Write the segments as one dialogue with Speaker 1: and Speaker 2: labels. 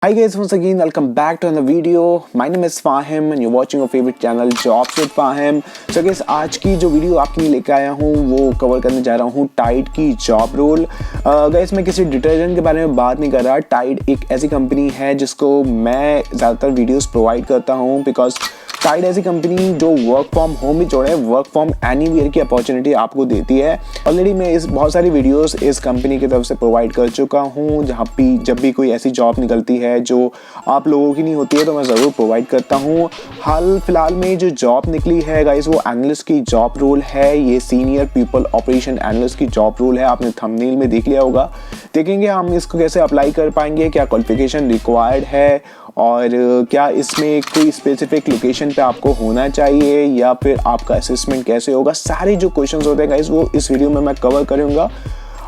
Speaker 1: Hi guys, once again welcome back to another video. My name is Fahim and you're watching your favorite channel Jobs with Fahim. So guys, आज की जो video आपके लिए लेकर आया हूँ वो कवर करने जा रहा हूँ टाइड की जॉब रोल। गाइस मैं किसी डिटर्जेंट के बारे में बात नहीं कर रहा। टाइड एक ऐसी कंपनी है जिसको मैं ज़्यादातर वीडियोस प्रोवाइड करता हूँ बिकॉज टाइड ऐसी कंपनी जो वर्क फ्रॉम होम भी जोड़े वर्क फ्रॉम एनीवेयर की अपॉर्चुनिटी आपको देती है। ऑलरेडी मैं बहुत सारी वीडियोस इस कंपनी की तरफ से प्रोवाइड कर चुका हूँ जहाँ भी जब भी कोई ऐसी जॉब निकलती है जो आप लोगों की नहीं होती है तो मैं ज़रूर प्रोवाइड करता हूँ। हाल फिलहाल में जो जॉब निकली है गाइस वो एनालिस्ट की जॉब रोल है। ये सीनियर पीपल ऑपरेशन एनालिस्ट की जॉब रोल है। आपने थंबनेल में देख लिया होगा। देखेंगे हम इसको कैसे अप्लाई कर पाएंगे, क्या क्वालिफिकेशन रिक्वायर्ड है और क्या इसमें कोई स्पेसिफिक लोकेशन पे आपको होना चाहिए या फिर आपका असेसमेंट कैसे होगा। सारे जो क्वेश्चंस होते हैं गाइस वो इस वीडियो में मैं कवर करूंगा।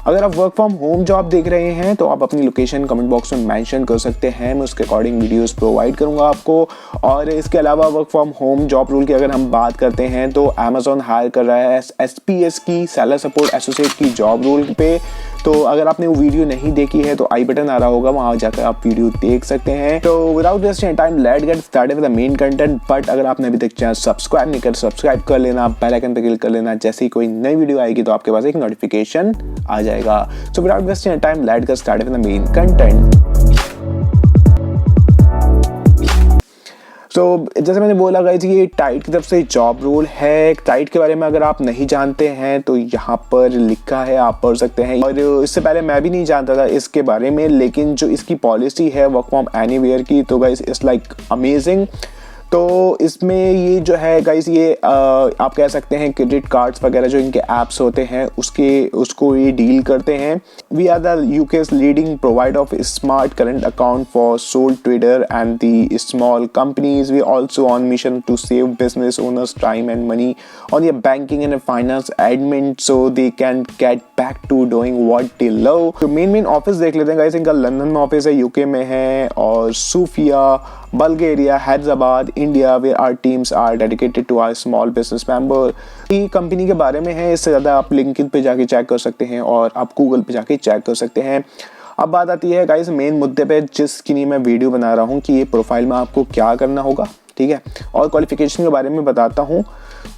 Speaker 1: अगर आप वर्क फ्रॉम होम जॉब देख रहे हैं तो आप अपनी लोकेशन कमेंट बॉक्स में मेंशन कर सकते हैं। मैं उसके अकॉर्डिंग वीडियोस प्रोवाइड करूंगा आपको। और इसके अलावा work from home job role की अगर हम बात करते हैं तो अमेजॉन हायर कर रहा है SPS की सेलर सपोर्ट एसोसिएट की जॉब रोल पे। तो अगर आपने वो वीडियो नहीं देखी है तो आई बटन आ रहा होगा, वहां जाकर आप वीडियो देख सकते हैं। तो without wasting time let's get started with the main content. But अगर आपने अभी तक चैनल सब्सक्राइब नहीं कर सब्सक्राइब कर लेना, बेल आइकन पे क्लिक कर लेना। जैसे ही कोई नई वीडियो आएगी तो आपके पास एक नोटिफिकेशन आ जाएगा। So without wasting time let's get started with the main content. तो जैसे मैंने बोला गाइस ये टाइड की तरफ से जॉब रोल है। टाइड के बारे में अगर आप नहीं जानते हैं तो यहाँ पर लिखा है, आप पढ़ सकते हैं। और इससे पहले मैं भी नहीं जानता था इसके बारे में, लेकिन जो इसकी पॉलिसी है वर्क फ्रॉम एनीवेयर की तो गाइस इट्स लाइक अमेजिंग। तो इसमें ये जो है गाइस ये आप कह सकते हैं क्रेडिट कार्ड्स वगैरह जो इनके ऐप्स होते हैं उसको ये डील करते हैं। We are the UK's leading provider of smart current account for sole trader and the small companies. We also on mission to save business owners time and money on the banking and finance admin so they can get back to doing what they love. तो main office देख लेते हैं guys. इनका London में office है, UK में है, और Sofia, Bulgaria, Hyderabad, India where our teams are dedicated to our small business member। ये कंपनी के बारे में है। इससे ज़्यादा आप लिंक्डइन पे जाके चेक कर सकते हैं और आप गूगल पे जाके चेक कर सकते हैं। अब बात आती है गाइस मेन मुद्दे पे जिसके लिए मैं वीडियो बना रहा हूँ कि ये प्रोफाइल में आपको क्या करना होगा, ठीक है, और क्वालिफिकेशन के बारे में बताता हूँ।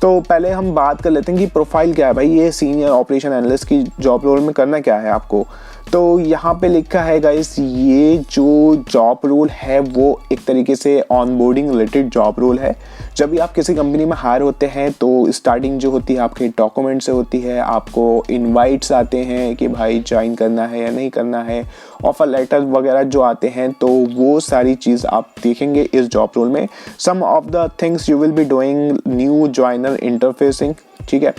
Speaker 1: तो पहले हम बात कर लेते हैं कि प्रोफाइल क्या है भाई। ये सीनियर ऑपरेशन एनालिस्ट की जॉब रोल में करना क्या है आपको। तो यहाँ पे लिखा है गाइस ये जो जॉब रोल है वो एक तरीके से ऑनबोर्डिंग रिलेटेड जॉब रोल है। जब भी आप किसी कंपनी में हायर होते हैं तो स्टार्टिंग जो होती है आपके डॉक्यूमेंट से होती है। आपको इनवाइट्स आते हैं कि भाई ज्वाइन करना है या नहीं करना है, ऑफर लेटर वगैरह जो आते हैं, तो वो सारी चीज़ आप देखेंगे इस जॉब रोल में। Some of the things you will be doing new joiner interfacing, ठीक है।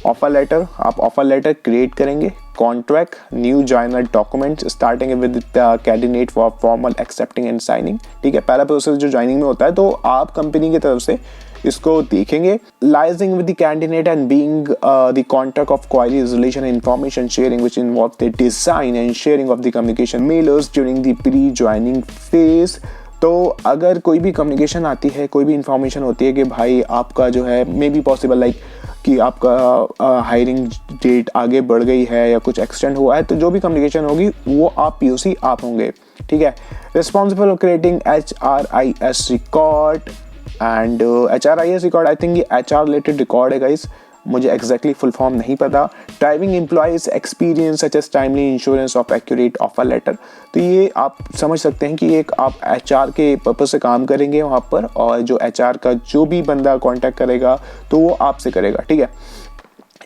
Speaker 1: ऑफर लेटर, आप ऑफर लेटर क्रिएट करेंगे। Contract, new joiner document starting with candidate for formal accepting and signing, ठीक है। पहला प्रोसेस जो joining में होता है तो आप कंपनी की तरफ से इसको देखेंगे। Liaising with the candidate and being the contract of query relation information sharing which involve the design and sharing of the communication mailers during the pre joining phase. तो अगर कोई भी कम्युनिकेशन आती है, कोई भी इंफॉर्मेशन होती है कि भाई आपका जो है मे बी पॉसिबल लाइक कि आपका हायरिंग डेट आगे बढ़ गई है या कुछ एक्सटेंड हुआ है, तो जो भी कम्युनिकेशन होगी वो आप POC आप होंगे, ठीक है। Responsible for creating HRIS record and HRIS record, I think ये HR रिलेटेड रिकॉर्ड है गाइस, मुझे एग्जैक्टली फुल फॉर्म नहीं पता। Driving employees experience such as timely insurance of accurate offer letter. तो ये आप समझ सकते हैं कि एक आप HR के पर्पज से काम करेंगे वहाँ पर, और जो HR का जो भी बंदा कांटेक्ट करेगा तो वो आपसे करेगा, ठीक है।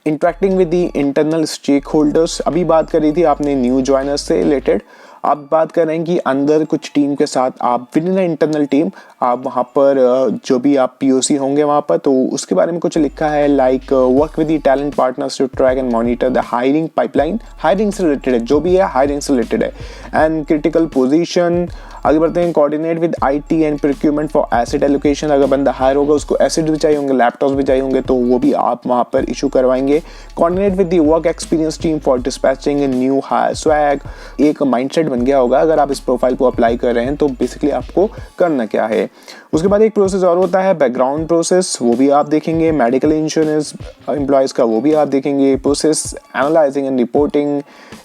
Speaker 1: Interacting with the internal stakeholders, अभी बात करी थी आपने न्यू ज्वाइनर्स से रिलेटेड। आप बात कर रहे हैं कि अंदर कुछ टीम के साथ आप विद इन इंटरनल टीम आप वहाँ पर जो भी आप POC होंगे वहाँ पर, तो उसके बारे में कुछ लिखा है like work with the talent partners to track and monitor the hiring pipeline. Hiring से रिलेटेड है, जो भी है हायरिंग से रिलेटेड है। एंड क्रिटिकल पोजीशन, आगे बढ़ते हैं। Coordinate with IT and procurement for asset allocation, अगर बंदा हायर होगा उसको एसेट भी चाहिए होंगे, लैपटॉप भी चाहिए होंगे, तो वो भी आप वहाँ पर इशू करवाएंगे। Coordinate with the work experience team for dispatching new hire swag. एक माइंडसेट बन गया होगा अगर आप इस प्रोफाइल को अप्लाई कर रहे हैं तो बेसिकली आपको करना क्या है। उसके बाद एक प्रोसेस और होता है बैकग्राउंड प्रोसेस, वो भी आप देखेंगे। मेडिकल इंश्योरेंस एम्प्लॉयज़ का वो भी आप देखेंगे। Process analysing and reporting.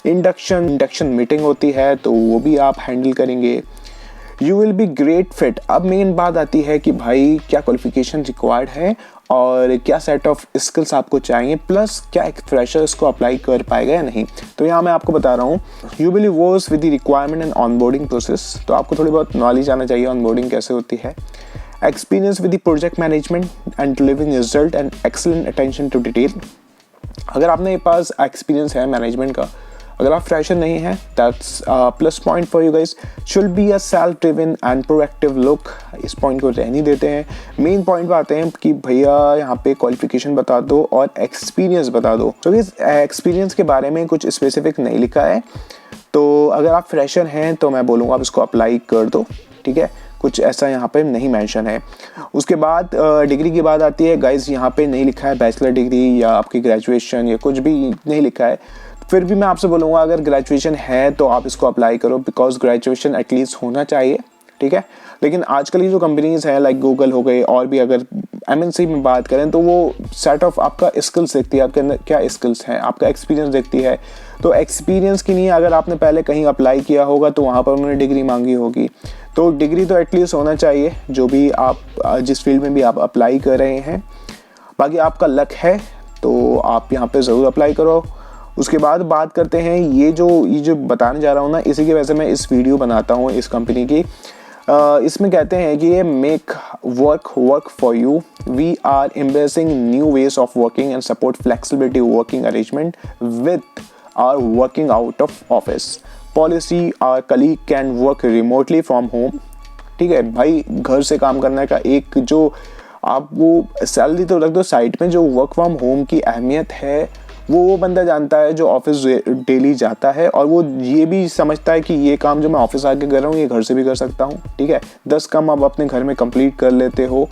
Speaker 1: Induction meeting होती है तो वो भी आप हैंडल करेंगे। You will be great fit. अब मेन बात आती है कि भाई क्या क्वालिफिकेशन रिक्वायर्ड है और क्या सेट ऑफ स्किल्स आपको चाहिए, प्लस क्या एक फ्रेशर इसको अप्लाई कर पाएगा या नहीं। तो यहाँ मैं आपको बता रहा हूँ, you will work with the requirement and onboarding process. तो आपको थोड़ी बहुत नॉलेज आना चाहिए ऑनबोर्डिंग कैसे होती है। Experience with the project management and delivering result and excellent attention to detail. अगर आपने पास एक्सपीरियंस है मैनेजमेंट का, अगर आप फ्रेशर नहीं है, that's plus point for you guys. Should be a self driven and proactive look. इस पॉइंट को रहने देते हैं। मेन पॉइंट पे आते हैं कि भैया यहाँ पे क्वालिफिकेशन बता दो और एक्सपीरियंस बता दो। तो इस एक्सपीरियंस के बारे में कुछ स्पेसिफिक नहीं लिखा है, तो अगर आप फ्रेशर हैं तो मैं बोलूँगा आप इसको अप्लाई कर दो, ठीक है। कुछ ऐसा यहाँ पे नहीं मेंशन है। उसके बाद डिग्री की बात आती है गाइस, यहाँ पे नहीं लिखा है बैचलर डिग्री या आपकी ग्रेजुएशन या कुछ भी नहीं लिखा है। फिर भी मैं आपसे बोलूँगा अगर ग्रेजुएशन है तो आप इसको अप्लाई करो, बिकॉज ग्रेजुएशन एटलीस्ट होना चाहिए, ठीक है। लेकिन आजकल की जो कंपनीज हैं लाइक गूगल हो गई, और भी अगर MNC में बात करें तो वो सेट ऑफ आपका स्किल्स देखती है, आपके अंदर क्या स्किल्स हैं, आपका एक्सपीरियंस देखती है। तो एक्सपीरियंस की नहीं, अगर आपने पहले कहीं अप्लाई किया होगा तो वहाँ पर उन्होंने डिग्री मांगी होगी, तो डिग्री तो एटलीस्ट होना चाहिए जो भी आप जिस फील्ड में भी आप अप्लाई कर रहे हैं। बाकी आपका लक है तो आप यहाँ पे ज़रूर अप्लाई करो। उसके बाद बात करते हैं ये जो बताने जा रहा हूँ ना, इसी की वजह से मैं इस वीडियो बनाता हूँ इस कंपनी की। इसमें कहते हैं कि ये make work for you, we are embracing new ways of working and support flexibility working arrangement with our working out of office policy. Our colleague can work remotely from home. ठीक है भाई, घर से काम करने का एक जो आप वो सैलरी तो रख दो साइड में, जो वर्क फ्रॉम होम की अहमियत है वो बंदा जानता है जो ऑफिस डेली जाता है, और वो ये भी समझता है कि ये काम जो मैं ऑफिस आके कर रहा हूँ ये घर से भी कर सकता हूँ, ठीक है। 10 काम आप अपने घर में कंप्लीट कर लेते हो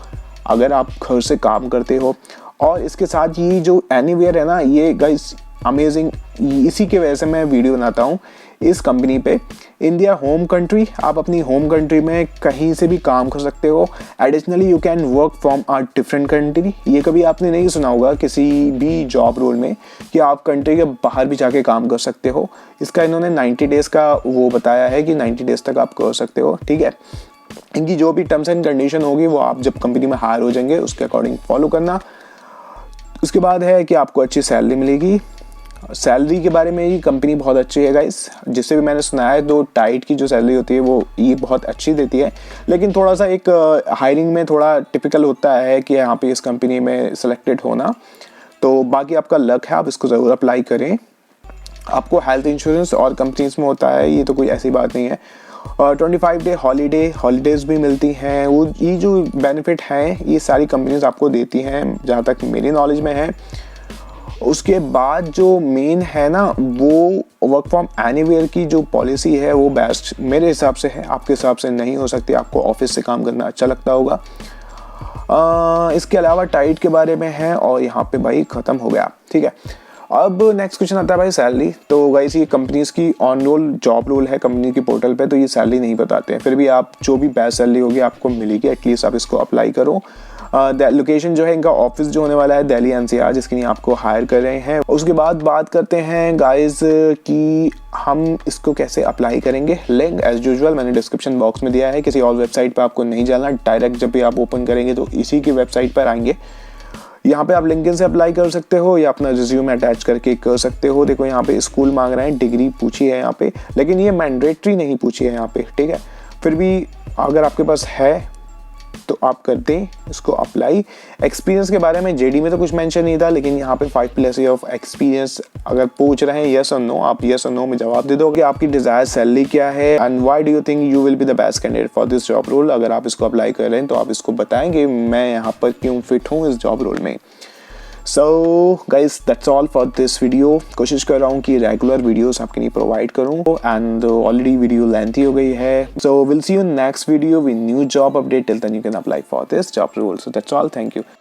Speaker 1: अगर आप घर से काम करते हो। और इसके साथ ये जो एनीवेयर है ना, ये गाइस अमेजिंग, इसी के वजह से मैं वीडियो बनाता हूँ इस कंपनी पे। इंडिया होम कंट्री, आप अपनी होम कंट्री में कहीं से भी काम कर सकते हो। Additionally you can work from a different country. ये कभी आपने नहीं सुना होगा किसी भी जॉब रोल में कि आप कंट्री के बाहर भी जाके काम कर सकते हो। इसका इन्होंने 90 डेज़ का वो बताया है कि 90 डेज़ तक आप कर सकते हो, ठीक है। इनकी जो भी टर्म्स एंड कंडीशन होगी वो आप जब कंपनी में हायर हो जाएंगे उसके अकॉर्डिंग फॉलो करना। उसके बाद है कि आपको अच्छी सैलरी मिलेगी। सैलरी के बारे में ये कंपनी बहुत अच्छी है गाइस, जिससे भी मैंने सुना है तो टाइट की जो सैलरी होती है वो ये बहुत अच्छी देती है। लेकिन थोड़ा सा एक हायरिंग में थोड़ा टिपिकल होता है कि यहाँ पे इस कंपनी में सिलेक्टेड होना। तो बाकी आपका लक है, आप इसको ज़रूर अप्लाई करें। आपको हेल्थ इंश्योरेंस और कंपनीज में होता है, ये तो कोई ऐसी बात नहीं है। 25 डे हॉलीडेज़ भी मिलती हैं। वो ये जो बेनिफिट हैं ये सारी कंपनीज आपको देती हैं जहाँ तक मेरी नॉलेज में है। उसके बाद जो मेन है ना, वो वर्क फ्रॉम एनीवेयर की जो पॉलिसी है वो बेस्ट मेरे हिसाब से है, आपके हिसाब से नहीं हो सकती। आपको ऑफिस से काम करना अच्छा लगता होगा। इसके अलावा टाइट के बारे में है, और यहाँ पे भाई ख़त्म हो गया, ठीक है। अब नेक्स्ट क्वेश्चन आता है भाई सैलरी। तो गाइस ये कंपनीज की ऑन रोल जॉब रोल है कंपनी की पोर्टल पे, तो ये सैलरी नहीं बताते हैं। फिर भी आप जो भी बेस्ट सैलरी होगी आपको मिलेगी, एटलीस्ट आप इसको अप्लाई करो। लोकेशन जो है इनका ऑफिस जो होने वाला है दिल्ली NCR, जिसके लिए आपको हायर कर रहे हैं। उसके बाद बात करते हैं गाइस कि हम इसको कैसे अप्लाई करेंगे। लिंक एज यूजुअल मैंने डिस्क्रिप्शन बॉक्स में दिया है, किसी और वेबसाइट पर आपको नहीं जाना, डायरेक्ट जब भी आप ओपन करेंगे तो इसी की वेबसाइट पर आएंगे। यहाँ पे आप लिंक्डइन से अप्लाई कर सकते हो या अपना रिज्यूम अटैच करके कर सकते हो। देखो यहाँ पे स्कूल मांग रहे हैं, डिग्री पूछी है यहाँ पे, लेकिन ये मैंडेटरी नहीं पूछी है यहाँ पे, ठीक है। फिर भी अगर आपके पास है तो आप कर दें इसको अप्लाई। एक्सपीरियंस के बारे में जेडी में तो कुछ मेंशन नहीं था, लेकिन यहाँ पे 5+ ईयर ऑफ एक्सपीरियंस अगर पूछ रहे हैं यस और नो, आप यस और नो में जवाब दे दो कि आपकी डिजायर सैलरी क्या है and why do you think you will be the best candidate for this job role. अगर आप इसको अप्लाई कर रहे हैं तो आप इसको बताएंगे मैं यहाँ पर क्यों फिट हूँ इस जॉब रोल में। So guys that's all for this video. कोशिश कर रहा हूँ कि रेगुलर वीडियोस आपके लिए प्रोवाइड करूँ, एंड ऑलरेडी वीडियो लेंथी हो गई है। So will see you next video with new job update. Till then you can apply for this job role. So that's all, thank you.